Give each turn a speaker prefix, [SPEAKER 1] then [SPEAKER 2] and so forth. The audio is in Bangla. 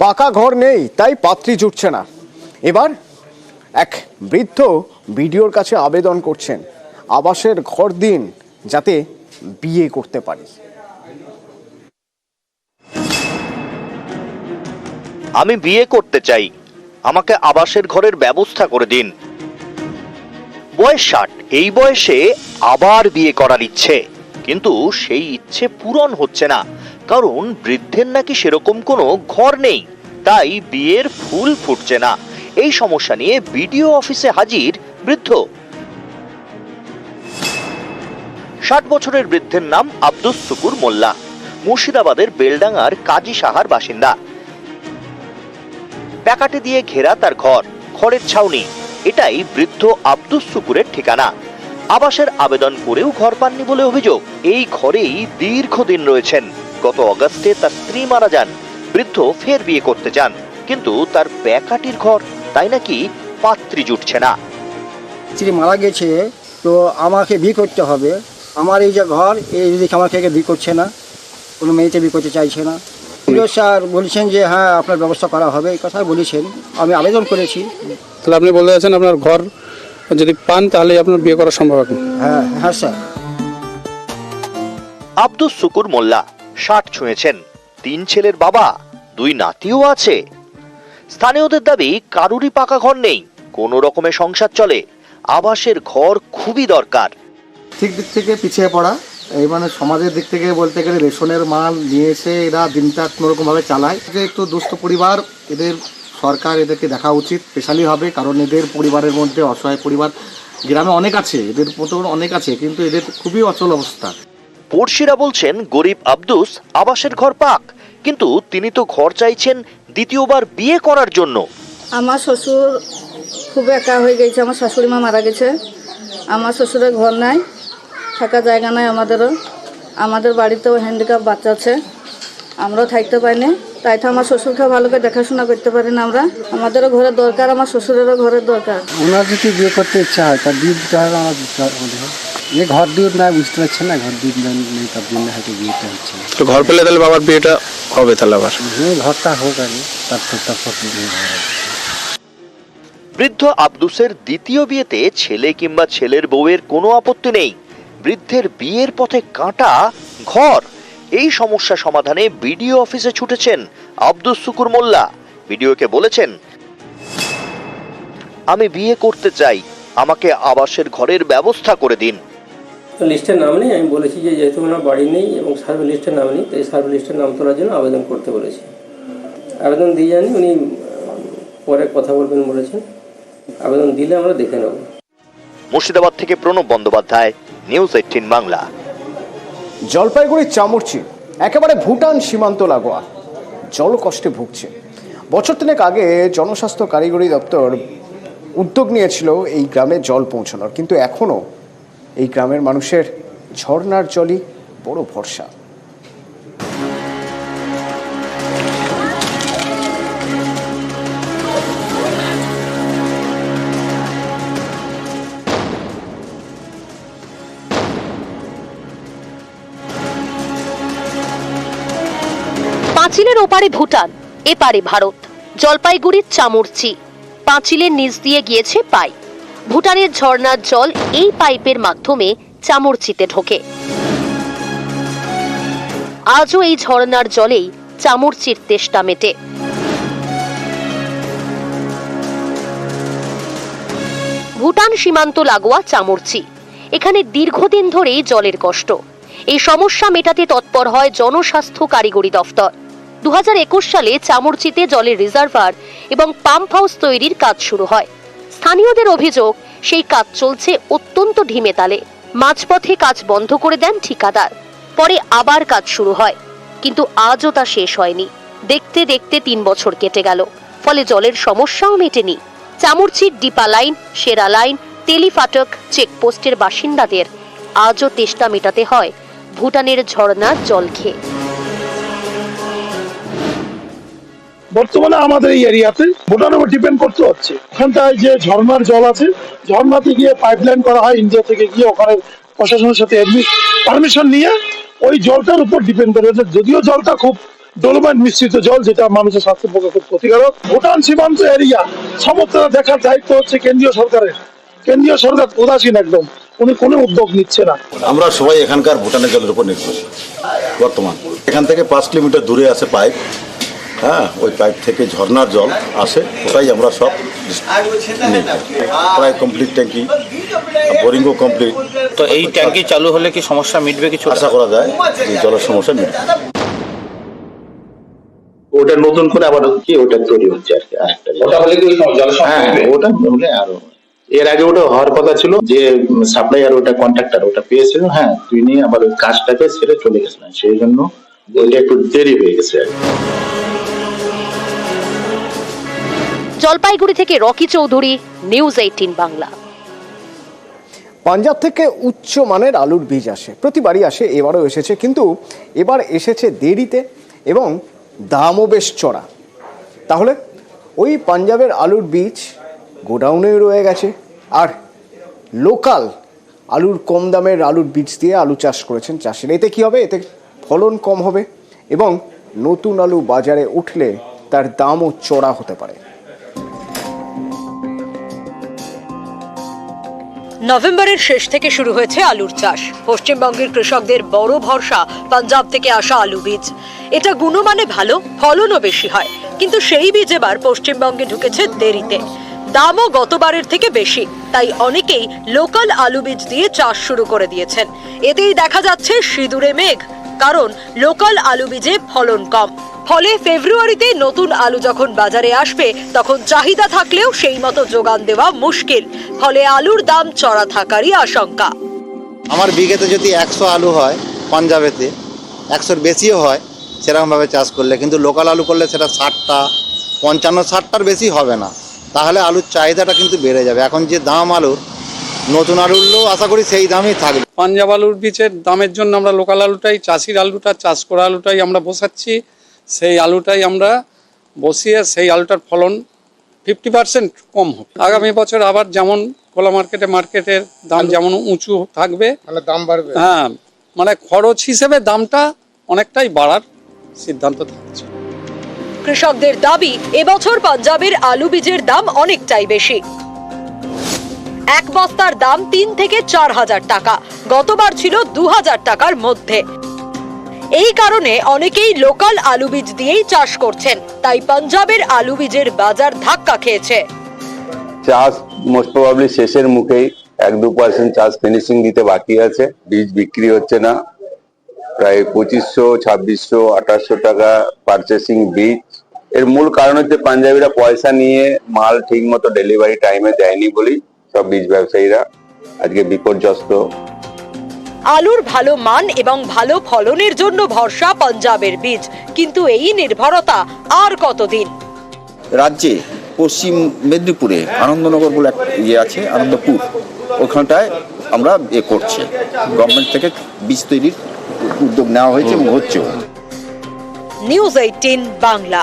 [SPEAKER 1] পাকা ঘর নেই, তাই পাত্রী জুটছে না। এবার এক বৃদ্ধ বিডিওর কাছে আবেদন করছেন আবাসের ঘর দিন, যাতে বিয়ে করতে পারি।
[SPEAKER 2] আমি বিয়ে করতে চাই, আমাকে আবাসের ঘরের ব্যবস্থা করে দিন। বয়স 60, এই বয়সে আবার বিয়ে করার ইচ্ছে, কিন্তু সেই ইচ্ছে পূরণ হচ্ছে না, কারণ বৃদ্ধের নাকি সেরকম কোনো ঘর নেই, তাই বিয়ের ফুল ফুটছে না। এই সমস্যা নিয়ে বিডিও অফিসে হাজির বৃদ্ধ। 60 বছরের বৃদ্ধের নাম আব্দুস শুকুর মোল্লা, মুর্শিদাবাদের বেলডাঙ্গার কাজী সাহার বাসিন্দা। প্যাকাটে দিয়ে ঘেরা তার ঘর, খড়ের ছাউনি, এটাই বৃদ্ধ আব্দুস শুকুরের ঠিকানা। আবাসের আবেদন করেও ঘর পাননি বলে অভিযোগ। এই ঘরেই দীর্ঘদিন রয়েছেন। গত অগাস্টে তার স্ত্রী মারা যান। বৃদ্ধ ফের বিয়ে করতে চান, কিন্তু তার প্যাকাটির ঘর, তাই নাকি পাত্রী জুটছে না।
[SPEAKER 3] স্ত্রী মারা গেছে, তো আমাকে বিয়ে করতে হবে। আমার এই যে ঘর, এই দিকে আমাকে বিয়ে করছে না, কোনো মেয়েতে বিয়ে করতে চাইছে না। স্যার বলেছেন যে হ্যাঁ আপনার ব্যবস্থা করা হবে, এই কথা বলেছেন। আমি আবেদন করেছি।
[SPEAKER 4] তাহলে আপনি বলতে চাচ্ছেন আপনার ঘর যদি পান তাহলে আপনার বিয়ে করা সম্ভব হবে?
[SPEAKER 3] হ্যাঁ হ্যাঁ স্যার।
[SPEAKER 2] আব্দুস শুকুর মোল্লা 60 ছুঁয়েছেন, 3 ছেলের বাবা, 2 নাতিও আছে। স্থানীয়দের দাবি কারুরই পাকা ঘর নেই, কোনো রকমে সংসার চলে। আবাসের ঘর খুবই দরকার।
[SPEAKER 5] ঠিক দিক থেকে পিছিয়ে পড়া, এই মানে সমাজের দিক থেকে বলতে গেলে রেশনের মাল নিয়ে এসে এরা দিনটা কোনোরকমভাবে চালায়। যে একটু দুস্থ পরিবার, এদের সরকার এদেরকে দেখা উচিত স্পেশালি হবে, কারণ এদের পরিবারের মধ্যে অসহায় পরিবার গ্রামে অনেক আছে, এদের মতো অনেক আছে, কিন্তু এদের খুবই অচল অবস্থা।
[SPEAKER 2] পড়শিরা বলছেন গরিব আব্দুস আবাসের ঘর পাক, কিন্তু তিনি তো ঘর চাইছেন দ্বিতীয়বার বিয়ে করার জন্য।
[SPEAKER 6] আমার শ্বশুর খুব একা হয়ে গেছে, আমার শাশুড়ি মা মারা গেছে। আমার শ্বশুরের ঘর নাই, থাকা জায়গা নাই আমাদেরও। আমাদের বাড়িতেও হ্যান্ডিক্যাপ বাচ্চা আছে, আমরাও থাকতে পারি না। তাই তো আমার শ্বশুরকে ভালো করে দেখাশোনা করতে পারি না আমরা। আমাদেরও ঘরের দরকার, আমার শ্বশুরেরও ঘরের দরকার।
[SPEAKER 3] ওনার যদি বিয়ে করতে ইচ্ছা হয় তার বিয়ে দিতে হবে, আমার দিতে হবে। এ ঘর দিয়ে না বুঝতে পারছেন না, ঘর দিয়ে নেই, তার জন্য হয়তো বিয়েটা হচ্ছে না।
[SPEAKER 4] তো ঘর পেলে তাহলে বাবার বিয়েটা হবে তাহলে আবার?
[SPEAKER 3] ঘরটা হোক আগে, তারপর বিয়ে হবে।
[SPEAKER 2] বৃদ্ধ আব্দুসের দ্বিতীয় বিয়েতে ছেলে কিংবা ছেলের বউয়ের কোনো আপত্তি নেই। বৃদ্ধের বিয়ের পথে কাঁটা ঘর। এই সমস্যা সমাধানে বিডিও অফিসে ছুটেছেন আব্দুস শুকুর মোল্লা। বিডিওকে বলেছেন, আমি বিয়ে করতে চাই, আমাকে আবাসের ঘরের ব্যবস্থা করে দিন।
[SPEAKER 7] লিস্টের নাম নেই, আমি বলেছি যে যেহেতু ওনার বাড়ি নেই এবং সার্ভে লিস্টের নাম নেই, তাই সার্ভে লিস্টের নাম তোলার জন্য আবেদন করতে বলেছি। আবেদন দিয়ে জানি, উনি পরে কথা বলবেন বলেছেন। আবেদন দিলে আমরা দেখে নেব।
[SPEAKER 2] মুর্শিদাবাদ থেকে প্রণব বন্দ্যোপাধ্যায়, নিউজ 18 বাংলা।
[SPEAKER 1] জলপাইগুড়ির চামুরচি একেবারে ভুটান সীমান্ত লাগোয়া, জলকষ্টে ভুগছে। বছর 3 আগে জনস্বাস্থ্য কারিগরি দপ্তর উদ্যোগ নিয়েছিল এই গ্রামে জল পৌঁছানোর, কিন্তু এখনও এই গ্রামের মানুষের ঝর্ণার জলই বড় ভরসা।
[SPEAKER 8] পাঁচিলের ওপারে ভুটান, এপারে ভারত। জলপাইগুড়ির চামুরচি, পাঁচিলের নিচ দিয়ে গিয়েছে পাইপ। ভুটানের ঝর্ণার জল এই পাইপের মাধ্যমে চামুরচিতে ঢোকে। আজও এই ঝর্ণার জলেই চামুরচির তেষ্টা মেটে। ভুটান সীমান্ত লাগোয়া চামুরচি, এখানে দীর্ঘদিন ধরেই জলের কষ্ট। এই সমস্যা মেটাতে তৎপর হয় জনস্বাস্থ্য কারিগরি দফতর। 2021 সালে চামুরচিতে জলের রিজার্ভার এবং পাম্প হাউস তৈরির কাজ শুরু হয়। স্থানীয়দের অভিযোগ, সেই কাজ চলছে অত্যন্ত ঢিমে তালে। মাঝপথে কাজ বন্ধ করে দেন ঠিকাদার, পরে আবার কাজ শুরু হয়, কিন্তু আজও তা শেষ হয়নি। দেখতে দেখতে 3 বছর কেটে গেল, ফলে জলের সমস্যাও মেটেনি। চামুরচির ডিপা লাইন, সেরা লাইন, তেলিফাটক চেকপোস্টের বাসিন্দাদের আজও তেষ্টা মেটাতে হয় ভুটানের ঝর্ণার জল খেয়ে।
[SPEAKER 9] বর্তমানে আমাদের এই এরিয়াতে ভুটানের উপর ডিপেন্ড করতে হচ্ছে। ওখানটায় যে ঝর্ণার জল আছে, ঝর্ণাতে গিয়ে পাইপলাইন করা হয় ইন্ডিয়া থেকে গিয়ে, ওখানে প্রশাসনের সাথে পারমিশন নিয়ে ওই জলটার উপর ডিপেন্ড করে। যদিও জলটা খুব ডোলোমাইট মিশ্রিত জল, যেটা মানুষের স্বাস্থ্যের পক্ষে খুব ক্ষতিকারক। ভুটান সীমান্ত এরিয়া সমুদ্র দেখার দায়িত্ব হচ্ছে কেন্দ্রীয় সরকারের। কেন্দ্রীয় সরকার উদাসীন একদম, উনি কোনো উদ্যোগ নিচ্ছে না।
[SPEAKER 10] আমরা সবাই এখানকার ভুটানের জলের উপর নির্ভরশীল বর্তমান। এখান থেকে 5 কিলোমিটার দূরে আছে পাইপ, হ্যাঁ, ওই পাইপ থেকে ঝর্ণার জল আসে, ওটাই আমরা সব নিই। প্রায় কমপ্লিট ট্যাঙ্কি, বোরিংও কমপ্লিট।
[SPEAKER 2] তো এই ট্যাঙ্কি চালু হলে কি সমস্যা মিটবে কিছু?
[SPEAKER 10] আশা করা যায় যে জলের সমস্যা মিটবে।
[SPEAKER 11] ওটা নতুন করে আবার কি ওটা তৈরি হচ্ছে আর কি, আরেকটা। ওটা হলে কি হ্যাঁ, ওটা হলে আরো। এর আগে ওটা হওয়ার কথা ছিল, যে সাপ্লাইয়ার ওটা কন্ট্রাক্টর ওটা পেয়েছিল, হ্যাঁ, তুই নিয়ে আবার ওই কাজটাকে ছেড়ে চলে গেছিলেন, সেই জন্য ওইটা একটু দেরি হয়ে গেছে আর কি।
[SPEAKER 8] জলপাইগুড়ি থেকে রকি চৌধুরী, নিউজ 18 বাংলা।
[SPEAKER 1] পাঞ্জাব থেকে উচ্চ মানের আলুর বীজ আসে, প্রতিবারই আসে, এবারও এসেছে, কিন্তু এবার এসেছে দেরিতে এবং দামও বেশ চড়া। তাহলে ওই পাঞ্জাবের আলুর বীজ গোডাউনে রয়ে গেছে, আর লোকাল আলুর কম দামের আলুর বীজ দিয়ে আলু চাষ করেছেন চাষিরা। এতে কী হবে? এতে ফলন কম হবে এবং নতুন আলু বাজারে উঠলে তার দামও চড়া হতে পারে।
[SPEAKER 12] নভেম্বরের শেষ থেকে শুরু হয়েছে আলুর চাষ। পশ্চিমবঙ্গের কৃষকদের বড় ভরসা পাঞ্জাব থেকে আসা আলু বীজ। এটা গুণমানে ভালো, ফলনও বেশি হয়, কিন্তু সেই বীজ এবার পশ্চিমবঙ্গে ঢুকেছে দেরিতে। দামও গতবারের থেকে বেশি, তাই অনেকেই লোকাল আলু বীজ দিয়ে চাষ শুরু করে দিয়েছেন। এতেই দেখা যাচ্ছে সিঁদুরে মেঘ, কারণ লোকাল আলু বীজে ফলন কম। ফলে ফেব্রুয়ারিতে নতুন আলু যখন বাজারে আসবে, তখন চাহিদা থাকলেও সেই মতো যোগান দেওয়া মুশকিল। ফলে আলুর দাম চড়া থাকারই আশঙ্কা।
[SPEAKER 13] আমার বিঘেতে যদি 100 আলু হয়, পাঞ্জাবেতে 100-র বেশিও হয় সেরকমভাবে চাষ করলে, কিন্তু লোকাল আলু করলে সেটা 60টা 55-60টার বেশি হবে না। তাহলে আলুর চাহিদাটা কিন্তু বেড়ে যাবে। এখন যে দাম আলুর, নতুন আলুরও আশা করি সেই দামই থাকবে।
[SPEAKER 4] পাঞ্জাব আলুর বীজের দামের জন্য আমরা লোকাল আলুটাই, চাষির আলুটা, চাষ করা আলুটাই আমরা বসাচ্ছি। সেই আলুটাই আমরা বসিয়ে সেই আলুটার ফলন 50% কম হবে। আগামী বছর আবার যেমন খোলা মার্কেটের দাম যেমন উঁচু থাকবে,
[SPEAKER 5] মানে দাম বাড়বে।
[SPEAKER 4] হ্যাঁ, মানে খরচ হিসেবে দামটা অনেকটাই বাড়ার সিদ্ধান্ত থাকছে।
[SPEAKER 12] কৃষকদের দাবি, এবছর পাঞ্জাবের আলু বীজের দাম অনেকটাই বেশি। এক বস্তার দাম 3 থেকে 4 হাজার টাকা, গতবার ছিল 2000 টাকার মধ্যে। এই কারণে অনেকেই লোকাল আলু বীজ দিয়েই চাষ করছেন, তাই পাঞ্জাবের আলু বীজের বাজার ধাক্কা খেয়েছে।
[SPEAKER 14] চাষ মোস্ট প্রবাবলি শেষের মুখেই, 1-2% চাষ ফিনিশিং দিতে বাকি আছে। বীজ বিক্রি হচ্ছে না, প্রায় 2500, 2600, 2800 টাকা পারচেসিং বীজ। এর মূল কারণ হচ্ছে পাঞ্জাবিরা পয়সা নিয়ে মাল ঠিক মতো ডেলিভারি টাইমে দেয়নি বলেই সব বীজ ব্যবসায়ীরা আজকে বিপর্যস্ত।
[SPEAKER 12] আলুর ভালো মান এবং ভালো ফলনের জন্য ভরসা পাঞ্জাবের বীজ, কিন্তু এই নির্ভরতা আর কতদিন?
[SPEAKER 13] রাজ্যে পশ্চিম মেদিনীপুরে আনন্দনগর বলে এক ইয়ে আছে, আনন্দপুর, ওখানটায় আমরা করছি। গভর্নমেন্ট থেকে বীজ তৈরির উদ্যোগ নেওয়া হয়েছে এবং হচ্ছেও।
[SPEAKER 12] নিউজ 18 বাংলা।